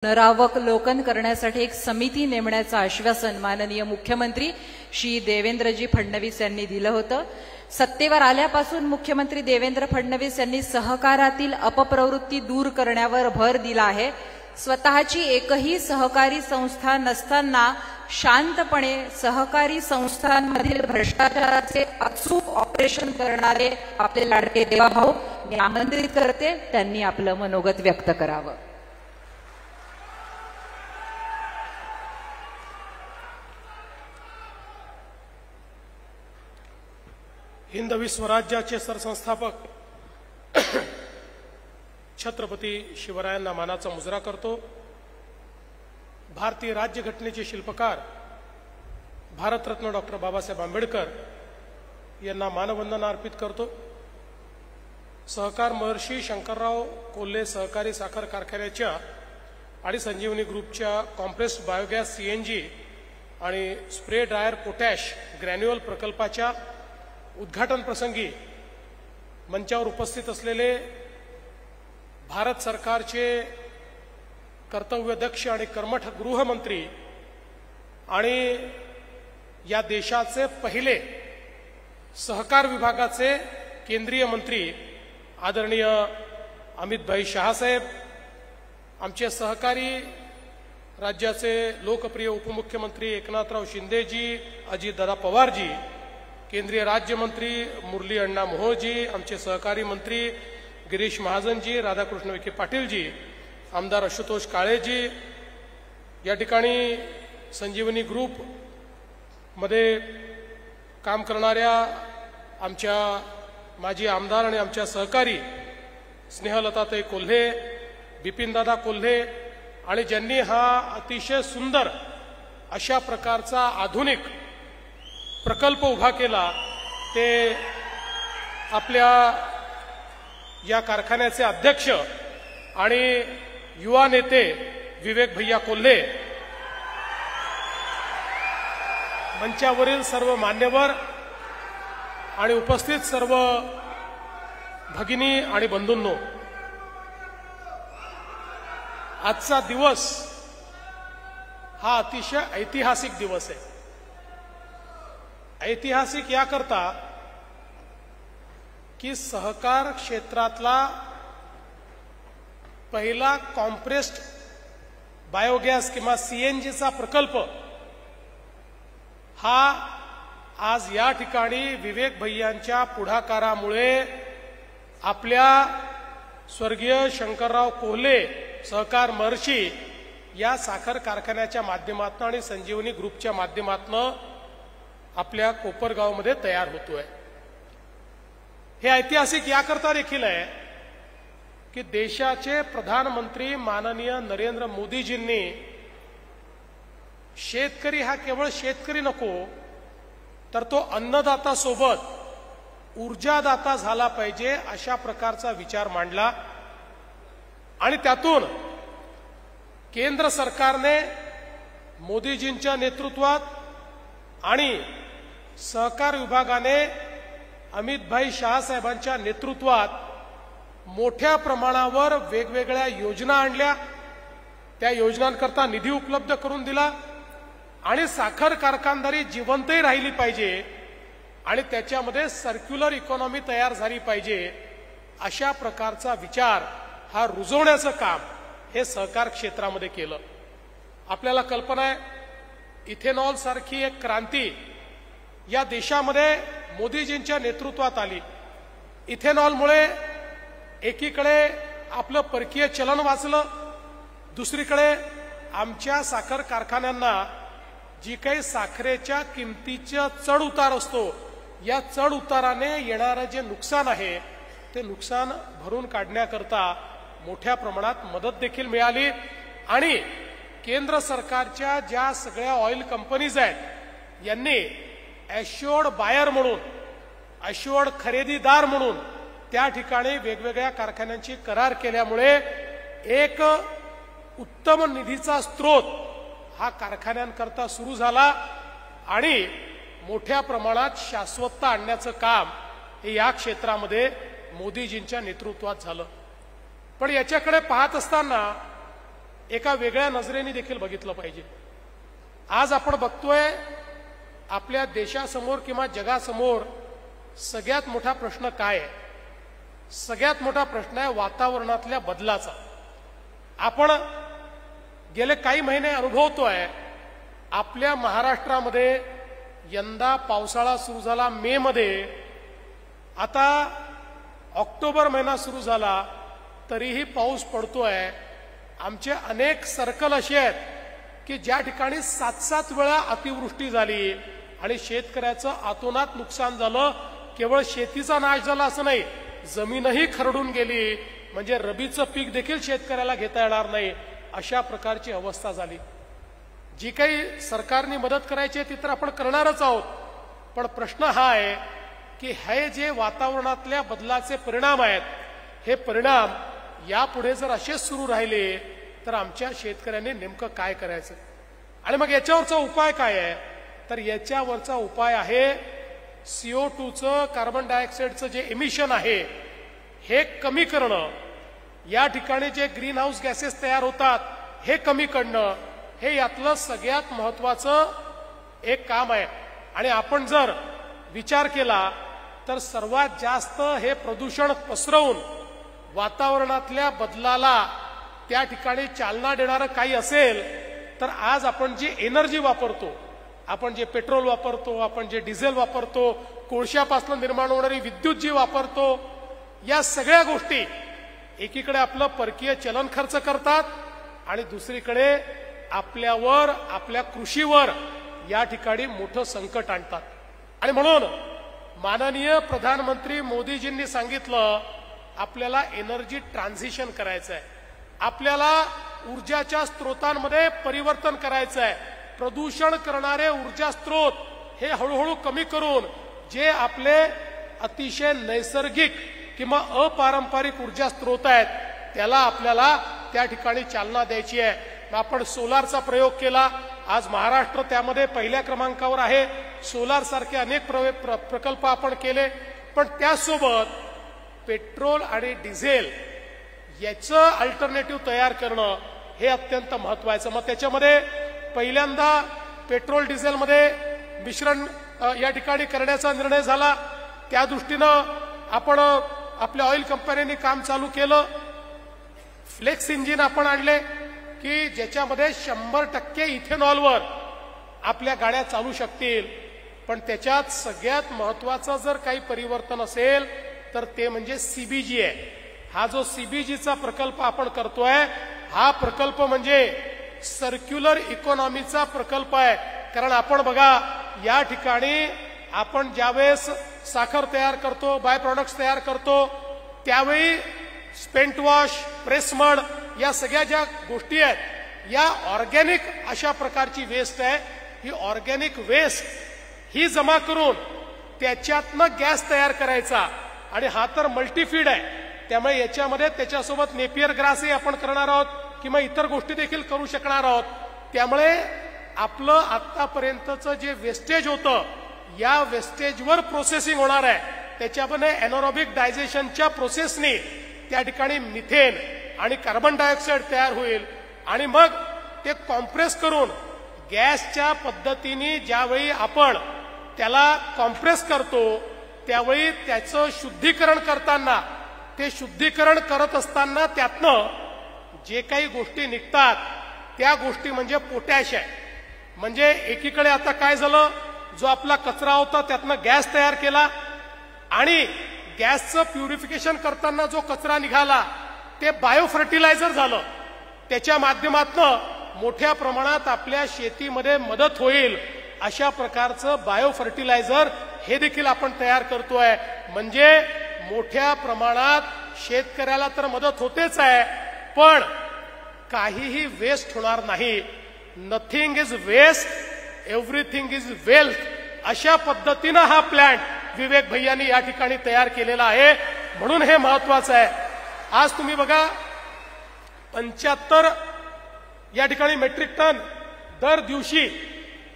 पुनरावलोकन करण्यासाठी एक समिती नेमण्याचं आश्वासन माननीय मुख्यमंत्री श्री देवेंद्रजी फडणवीस यांनी दिलं होतं। सत्तेवर आल्यापासून मुख्यमंत्री देवेंद्र फडणवीस यांनी सहकारातील अपप्रवृत्ती दूर करण्यावर भर दिला आहे। स्वतःची एकही सहकारी संस्था नसताना शांतपणे सहकारी संस्थांमधील भ्रष्टाचाराचे अचूक ऑपरेशन करणारे आपले लाडके देवाभाऊ मी आमंत्रित करते, त्यांनी आपलं मनोगत व्यक्त करावं। हिंदवी स्वराज्याचे सरसंस्थापक छत्रपती शिवरायांना मानाचा मुजरा करतो। भारतीय राज्यघटनेचे शिल्पकार भारतरत्न डॉक्टर बाबासाहेब आंबेडकर यांना मानवंदना अर्पित करतो। सहकार महर्षी शंकरराव कोल्हे सहकारी साखर कारखान्याच्या आणि संजीवनी ग्रुपच्या कॉम्प्रेस्ड बायोगॅस सीएनजी आणि स्प्रे ड्रायर पोटॅश ग्रॅन्युअल प्रकल्पाच्या उद्घाटन प्रसंगी मंचावर उपस्थित असलेले भारत सरकारचे कर्तव्यदक्ष आणि कर्मठ गृहमंत्री आणि या देशाचे पहिले सहकार विभागाचे केंद्रीय मंत्री आदरणीय अमितभाई शहासाहेब, आमचे सहकारी राज्याचे लोकप्रिय उपमुख्यमंत्री एकनाथराव शिंदेजी, अजितदादा पवारजी, केंद्रीय राज्यमंत्री मुरली अण्णा मोहोळजी, आमचे सहकारी मंत्री गिरीश महाजनजी, राधाकृष्ण विखे पाटीलजी, आमदार आशुतोष काळेजी, या ठिकाणी संजीवनी ग्रुप मध्ये काम करणाऱ्या आमच्या माजी आमदार आणि आमच्या सहकारी स्नेहलताताई कोल्हे, बिपिनदादा कोल्हे आणि ज्यांनी हा अतिशय सुंदर अशा प्रकारचा आधुनिक प्रकल्प उभा केला ते आपल्या या कारखान्याचे अध्यक्ष आणि युवा नेते विवेक भैया कोल्हे, मंचावरील सर्व मान्यवर आणि उपस्थित सर्व भगिनी आणि बंधूंनो, आजचा दिवस हा अतिशय ऐतिहासिक दिवस आहे। ऐतिहासिक याकरता की सहकार क्षेत्रातला पहिला कॉम्प्रेस्ड बायोगॅस किंवा सीएनजीचा प्रकल्प हा आज या ठिकाणी विवेक भैयांच्या पुढाकारामुळे आपल्या स्वर्गीय शंकरराव कोल्हे सहकार महर्षी या साखर कारखान्याच्या माध्यमातून आणि संजीवनी ग्रुपच्या माध्यमातून आपल्या कोपरगावमध्ये तयार होतोय। हे ऐतिहासिक याकरता देखील आहे की देशाचे प्रधानमंत्री माननीय नरेंद्र मोदीजींनी शेतकरी हा केवळ शेतकरी नको तर तो अन्नदाता सोबत ऊर्जादाता झाला पाहिजे अशा प्रकारचा विचार मांडला आणि त्यातून केंद्र सरकारने मोदीजींच्या नेतृत्वात आणि सहकार विभागाने अमितभाई शहासाहेबांच्या नेतृत्वात मोठ्या प्रमाणावर वेगवेगळ्या योजना आणल्या, त्या योजनांकरता निधी उपलब्ध करून दिला आणि साखर कारखानदारी जिवंतही राहिली पाहिजे आणि त्याच्यामध्ये सर्क्युलर इकॉनॉमी तयार झाली पाहिजे अशा प्रकारचा विचार हा रुजवण्याचं काम हे सहकार क्षेत्रामध्ये केलं। आपल्याला कल्पना आहे, इथेनॉल सारखी एक क्रांती या देशामध्ये मोदीजींच्या नेतृत्वात आली। इथेनॉलमुळे एकीकडे आपलं परकीय चलन वाचलं, दुसरीकडे आमच्या साखर कारखान्यांना जी काही साखरेच्या किमतीचा चढ उतार असतो या चढ उताराने येणारं जे नुकसान आहे ते नुकसान भरून काढण्याकरता मोठ्या प्रमाणात मदत देखील मिळाली आणि केंद्र सरकारच्या ज्या सगळ्या ऑइल कंपनीज आहेत यांनी ॲश्युअर्ड बायर म्हणून, ॲश्युअर्ड खरेदीदार म्हणून त्या ठिकाणी वेगवेगळ्या कारखान्यांची करार केल्यामुळे एक उत्तम निधीचा स्रोत हा कारखान्यांकरता सुरू झाला आणि मोठ्या प्रमाणात शाश्वतता आणण्याचं काम हे या क्षेत्रामध्ये मोदीजींच्या नेतृत्वात झालं। पण याच्याकडे पाहत असताना एका वेगळ्या नजरेने देखील बघितलं पाहिजे. आज आपण बघतोय आपल्या देशासमोर किंवा जगासमोर सगळ्यात मोठा प्रश्न काय आहे? सगळ्यात मोठा प्रश्न आहे वातावरणातल्या बदलाचा. आपण गेले काही महिने अनुभवतोय आपल्या महाराष्ट्रामध्ये यंदा पावसाळा सुरू झाला मे मध्ये, आता ऑक्टोबर महिना सुरू झाला तरीही पाऊस पडतोय. आमचे अनेक सर्कल असे आहेत की ज्या ठिकाणी 7-7 वेळा अतिवृष्टी झाली आणि शेतकऱ्याचं अतोनात नुकसान झालं. केवळ शेतीचा नाश झाला असं नाही, जमीनही खरडून गेली, म्हणजे रबीचं पीक देखील शेतकऱ्याला घेता येणार नाही अशा प्रकारची अवस्था झाली. जी काही सरकारने मदत करायची आहे ती तर आपण करणारच आहोत, पण प्रश्न हा आहे की हे जे वातावरणातल्या बदलाचे परिणाम आहेत, हे परिणाम यापुढे जर असेच सुरू राहिले तर आमच्या शेतकऱ्यांनी नेमकं काय करायचं? आणि मग याच्यावरचा उपाय काय आहे? तर याच्यावरचा उपाय आहे CO2चं, कार्बन डायऑक्साईडचं जे इमिशन आहे हे कमी करणं. या ठिकाणी जे ग्रीन हाऊस गॅसेस तयार होतात हे कमी करणं, हे यातलं सगळ्यात महत्वाचं एक काम आहे. आणि आपण जर विचार केला तर सर्वात जास्त हे प्रदूषण पसरवून वातावरणातल्या बदलाला त्या ठिकाणी चालना देणारं काही असेल तर आज आपण जी एनर्जी वापरतो, आपण जे पेट्रोल वापरतो, आपण जे डिझेल वापरतो, कोळशापासून निर्माण होणारी विद्युत जी वापरतो, या सगळ्या गोष्टी एकीकडे आपलं परकीय चलन खर्च करतात आणि दुसरीकडे आपल्यावर, आपल्या कृषीवर या ठिकाणी मोठं संकट आणतात. आणि म्हणून माननीय प्रधानमंत्री मोदीजींनी सांगितलं आपल्याला एनर्जी ट्रान्झिशन करायचं आहे, आपल्याला ऊर्जाच्या स्रोतांमध्ये परिवर्तन करायचं आहे. प्रदूषण करणारे ऊर्जा स्रोत हे हळूहळू कमी करून जे आपले अतिशय नैसर्गिक किंवा अपारंपरिक ऊर्जा स्रोत आहेत त्याला आपल्याला त्या ठिकाणी चालना द्यायची आहे. आपण सोलारचा प्रयोग केला, आज महाराष्ट्र त्यामध्ये पहिल्या क्रमांकावर आहे. सोलार सारखे अनेक प्रकल्प आपण केले, पण त्यासोबत पेट्रोल आणि डिझेल याचं अल्टरनेटिव्ह तयार करणं हे अत्यंत महत्वाचं. मग त्याच्यामध्ये पहिल्यांदा पेट्रोल डिझेलमध्ये मिश्रण या ठिकाणी करण्याचा निर्णय झाला. त्या दृष्टीनं आपण आपल्या ऑइल कंपन्यांनी काम चालू केलं. फ्लेक्स इंजिन आपण आणले की ज्याच्यामध्ये 100% इथेनॉलवर आपल्या गाड्या चालू शकतील. पण त्याच्यात सगळ्यात महत्वाचं जर काही परिवर्तन असेल तर ते म्हणजे CBG आहे. हा जो CBGचा प्रकल्प आपण करतोय हा प्रकल्प म्हणजे सर्क्युलर इकॉनॉमीचा प्रकल्प आहे. कारण आपण बघा या ठिकाणी आपण ज्यावेळेस साखर तयार करतो, बाय प्रॉडक्ट्स तयार करतो, त्यावेळी स्पेंट वॉश, प्रेस मड या सगळ्या ज्या गोष्टी आहेत या ऑर्गॅनिक अशा प्रकारची वेस्ट आहे. ही ऑर्गॅनिक वेस्ट ही जमा करून त्याच्यातनं गॅस तयार करायचा. आणि हा तर मल्टीफीड आहे, त्यामुळे याच्यामध्ये त्याच्यासोबत नेपियर ग्रासही आपण करणार आहोत किंवा इतर गोष्टी देखील करू शकणार आहोत. त्यामुळे आपलं आतापर्यंतचं जे वेस्टेज होतं या वेस्टेजवर प्रोसेसिंग होणार आहे. त्याच्यामध्ये एनारोबिक डायजेशनच्या प्रोसेसनी त्या ठिकाणी मिथेन आणि कार्बन डायऑक्साईड तयार होईल आणि मग ते कॉम्प्रेस करून गॅसच्या पद्धतीने ज्यावेळी आपण त्याला कॉम्प्रेस करतो त्यावेळी त्याचं शुद्धीकरण करताना, ते शुद्धीकरण करत असताना त्यातनं जे काही गोष्टी निघतात त्या गोष्टी म्हणजे पोटॅश आहे. म्हणजे एकीकडे आता काय झालं, जो आपला कचरा होता त्यातनं गॅस तयार केला आणि गॅसचं प्युरिफिकेशन करताना जो कचरा निघाला ते बायो फर्टिलायझर झालं. त्याच्या माध्यमातून मोठ्या प्रमाणात आपल्या शेतीमध्ये मदत होईल अशा प्रकारचं बायो फर्टिलायझर हे देखील आपण तयार करतोय. म्हणजे मोठ्या प्रमाणात शेतकऱ्याला तर मदत होतेच आहे, पण काहीही वेस्ट होणार नाही. Nothing is waste, everything is wealth अशा पद्धतीनं हा प्लॅन्ट विवेक भैयांनी या ठिकाणी तयार केलेला आहे. म्हणून हे महत्वाचं आहे. आज तुम्ही बघा 75 या ठिकाणी मेट्रिक टन दर दिवशी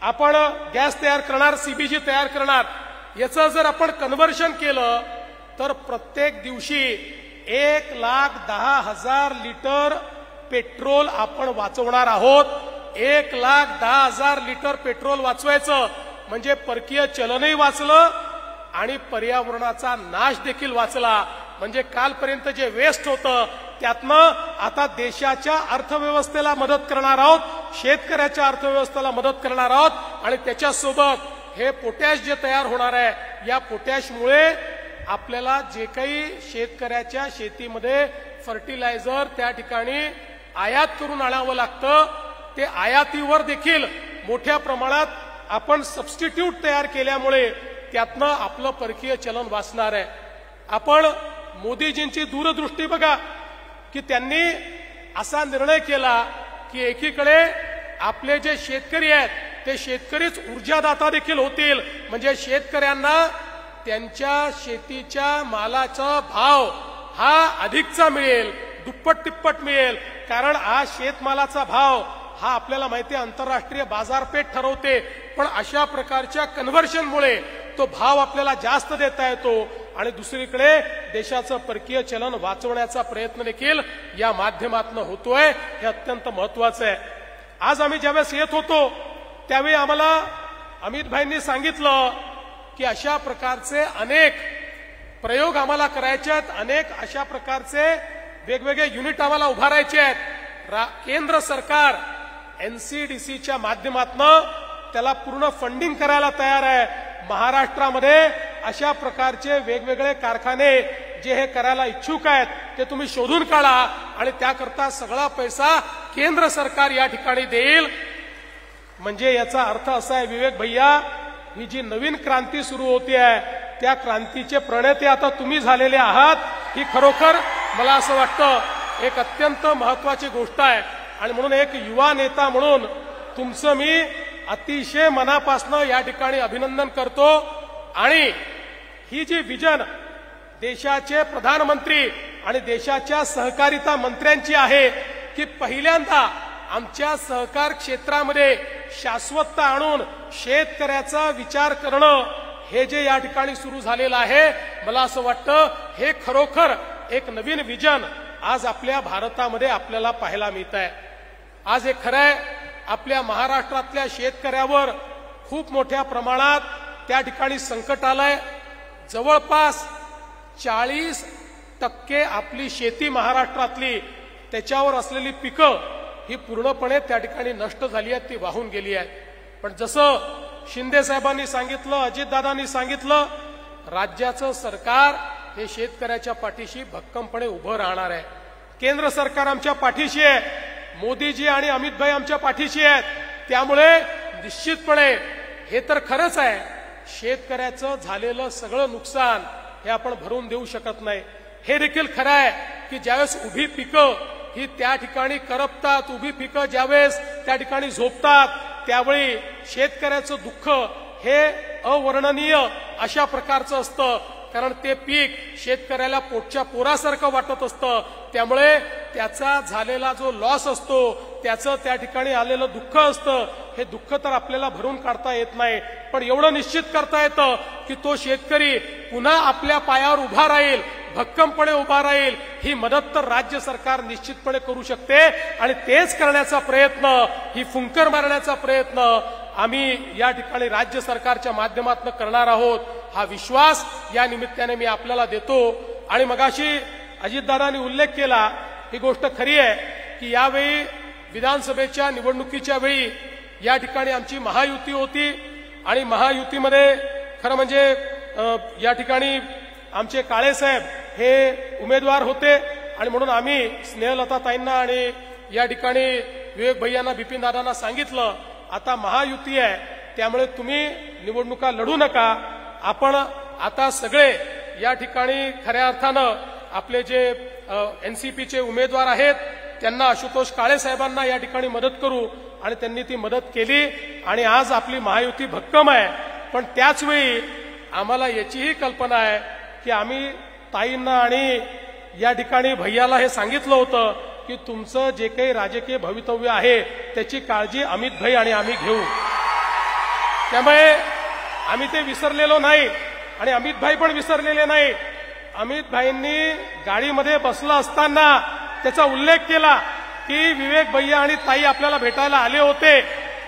आपण गॅस तयार करणार, CBG तयार करणार. याचं जर आपण कन्व्हर्शन केलं तर प्रत्येक दिवशी 1,10,000 लिटर पेट्रोल आपण वाचवणार आहोत. 1,10,000 लिटर पेट्रोल वाचवायचं म्हणजे परकीय चलनही वाचलं आणि पर्यावरणाचा नाश देखील वाचला. म्हणजे कालपर्यंत जे वेस्ट होतं त्यातनं आता देशाच्या अर्थव्यवस्थेला मदत करणार आहोत, शेतकऱ्याच्या अर्थव्यवस्थेला मदत करणार आहोत आणि त्याच्यासोबत हे पोटॅश जे तयार होणार आहे, या पोटॅशमुळे आपल्याला जे काही शेतकऱ्याच्या शेतीमध्ये फर्टिलायझर त्या ठिकाणी आयात करून आणावं लागतं, ते आयातीवर देखील मोठ्या प्रमाणात आपण सबस्टिट्यूट तयार केल्यामुळे त्यातनं आपलं परकीय चलन वाचणार आहे. आपण मोदीजींची दूरदृष्टी बघा की त्यांनी असा निर्णय केला की एकीकडे आपले जे शेतकरी आहेत ते शेतकरीच ऊर्जादाता देखील होतील. म्हणजे शेतकऱ्यांना त्यांच्या शेतीच्या मालाचा भाव हा अधिकचा मिळेल, दुप्पट तिप्पट मिळेल. कारण आज शेतमालाचा भाव हा आपल्याला माहिती आहे आंतरराष्ट्रीय बाजारपेठ ठरवते, पण अशा प्रकारच्या कन्व्हर्शनमुळे तो भाव आपल्याला जास्त देता येतो आणि दुसरीकडे देशाचं परकीय चलन वाचवण्याचा प्रयत्न देखील या माध्यमातून होतोय. हे अत्यंत महत्वाचं आहे. आज आम्ही ज्यावेळेस येत होतो त्यावेळी आम्हाला अमित भाईंनी सांगितलं की अशा प्रकारचे अनेक प्रयोग आम्हाला करायचे आहेत, अनेक अशा प्रकारचे वेगवेगळे युनिट आम्हाला उभारायचे आहेत. केंद्र सरकार एनसीडीसीच्या माध्यमातून त्याला पूर्ण फंडिंग करायला तयार आहे. महाराष्ट्रामध्ये अशा प्रकारचे वेगवेगळे कारखाने जे हे करायला इच्छुक आहेत ते तुम्ही शोधून काढा आणि त्याकरता सगळा पैसा केंद्र सरकार या ठिकाणी देईल. म्हणजे याचा अर्थ असा आहे विवेक भैया, ही जी नवीन क्रांती सुरू होती आहे त्या क्रांतीचे प्रणेते आता तुम्ही झालेले आहात. ही खरोखर मला असं वाटतं एक अत्यंत महत्वाची गोष्ट आहे आणि म्हणून एक युवा नेता म्हणून तुमचं मी अतिशय मनापासून या ठिकाणी अभिनंदन करतो. आणि ही जी विजन देशाचे प्रधानमंत्री आणि देशाच्या सहकारिता मंत्र्यांची आहे की पहिल्यांदा आमच्या सहकार क्षेत्रामध्ये शाश्वतता आणून शेतकऱ्याचा विचार करणं, हे जे या ठिकाणी सुरू झालेलं आहे, मला असं वाटतं हे खरोखर एक नवीन विजन आज आपल्या भारतामध्ये आपल्याला पाहायला मिळत आहे. आज हे खरं आहे आपल्या महाराष्ट्रातल्या शेतकऱ्यावर खूप मोठ्या प्रमाणात त्या ठिकाणी संकट आलंय. जवळपास 40% आपली शेती महाराष्ट्रातली त्याच्यावर असलेली पिकं ही पूर्णपणे त्या ठिकाणी नष्ट झाली आहेत, ती वाहून गेली आहेत. पण जसं शिंदे साहेबांनी सांगितलं, अजितदादांनी सांगितलं, राज्याचं सरकार हे शेतकऱ्याच्या पाठीशी भक्कमपणे उभं राहणार आहे. केंद्र सरकार आमच्या पाठीशी आहे, मोदीजी आणि अमित भाई आमच्या पाठीशी आहेत. त्यामुळे निश्चितपणे हे तर खरंच आहे, शेतकऱ्याचं झालेलं सगळं नुकसान हे आपण भरून देऊ शकत नाही. हे देखील खरं आहे की ज्यावेळेस उभी पिकं ही त्या ठिकाणी करपतात, उभी पिकं ज्यावेळेस त्या ठिकाणी झोपतात, त्यावेळी शेतकऱ्याचं दुःख हे अवर्णनीय अशा प्रकारचं असतं. कारण ते पीक शेतकऱ्याला पोटच्या पोरासारखं वाटत असतं. त्यामुळे त्याचा झालेला जो लॉस असतो, त्याचं त्या ठिकाणी आलेलं दुःख असतं, हे दुःख तर आपल्याला भरून काढता येत नाही. पण एवढं निश्चित करता येतं की तो शेतकरी पुन्हा आपल्या पायावर उभा राहील, भक्कमपणे उभा राहील. ही मदत तर राज्य सरकार निश्चितपणे करू शकते आणि तेच करण्याचा प्रयत्न, ही फुंकर मारण्याचा प्रयत्न आम्ही या ठिकाणी राज्य सरकारच्या माध्यमातून करणार आहोत. हा विश्वास या निमित्ताने मी आपल्याला देतो. आणि मगाशी अजितदादांनी उल्लेख केला, ही गोष्ट खरी आहे की यावेळी विधानसभेच्या निवडणुकीच्या वेळी या ठिकाणी आमची महायुती होती आणि महायुतीमध्ये खरं म्हणजे या ठिकाणी आमचे काळेसाहेब हे उमेदवार होते आणि म्हणून आम्ही स्नेहलता ताईंना आणि या ठिकाणी विवेक भैयांना, बिपिन दादांना सांगितलं, आता महायुती आहे त्यामुळे तुम्ही निवडणुका लढू नका. आपण आता सगळे या ठिकाणी खऱ्या अर्थानं आपले जे एनसीपीचे उमेदवार आहेत त्यांना, आशुतोष काळे साहेबांना या ठिकाणी मदत करू. आणि त्यांनी ती मदत केली आणि आज आपली महायुती भक्कम आहे. पण त्याचवेळी आम्हाला याचीही कल्पना आहे की आम्ही ताईंना आणि या ठिकाणी भैयाला हे सांगितलं होतं की तुमचं जे काही राजकीय भवितव्य आहे त्याची काळजी अमित भाई आणि आम्ही घेऊ. त्यामुळे आम्ही ते विसरलेलो नाही आणि अमित भाई पण विसरलेले नाही. अमित भाईंनी गाडीमध्ये बसला असताना त्याचा उल्लेख केला की विवेक भैया आणि ताई आपल्याला भेटायला आले होते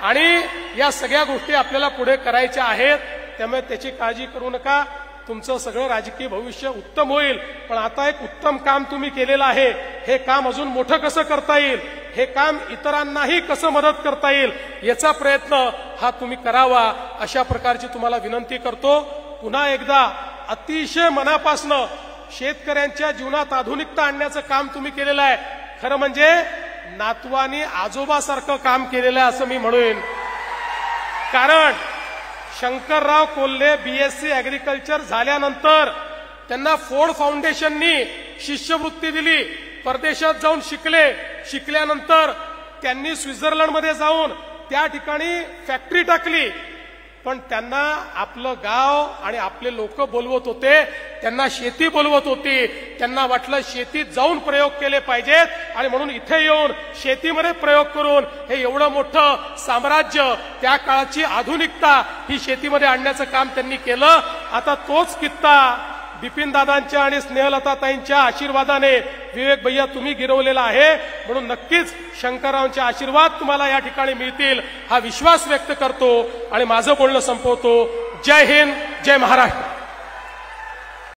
आणि या सगळ्या गोष्टी आपल्याला पुढे करायच्या आहेत. त्यामुळे त्याची काळजी करू नका. तुमचं सगळं राजकीय भविष्य उत्तम होईल. पण आता एक उत्तम काम तुम्ही केलेलं आहे. हे काम अजून मोठं कसं करता येईल, हे काम इतरांनाही कसं मदत करता येईल, याचा प्रयत्न हा तुम्ही करावा, अशा प्रकारची तुम्हाला विनंती करतो. पुन्हा एकदा अतिशय मनापासनं शेतकऱ्यांच्या जीवनात आधुनिकता आणण्याचं काम तुम्ही केलेलं आहे. खरं म्हणजे नातवानी आजोबासारखं काम केलेलं आहे असं मी म्हणेन. कारण शंकरराव कोल्हे बीएससी ऍग्रिकल्चर झाल्यानंतर त्यांना फोर्ड फाउंडेशननी शिष्यवृत्ती दिली. परदेशात जाऊन शिकल्यानंतर त्यांनी स्वित्झर्लंडमध्ये जाऊन त्या ठिकाणी फॅक्टरी टाकली. पण त्यांना आपलं गाव आणि आपले लोक बोलवत होते, त्यांना शेती बोलवत होती. त्यांना वाटलं शेतीत जाऊन प्रयोग केले पाहिजेत आणि म्हणून इथे येऊन शेतीमध्ये प्रयोग करून हे एवढं मोठं साम्राज्य, त्या काळाची आधुनिकता ही शेतीमध्ये आणण्याचं काम त्यांनी केलं. आता तोच कित्ता बिपिनदादांच्या आणि स्नेहलताताईंच्या आशीर्वादाने विवेक भैया तुम्ही गिरवलेला आहे. म्हणून नक्कीच शंकररावांचे आशीर्वाद तुम्हाला या ठिकाणी मिळतील हा विश्वास व्यक्त करतो आणि माझं बोलणं संपवतो. जय हिंद, जय महाराष्ट्र.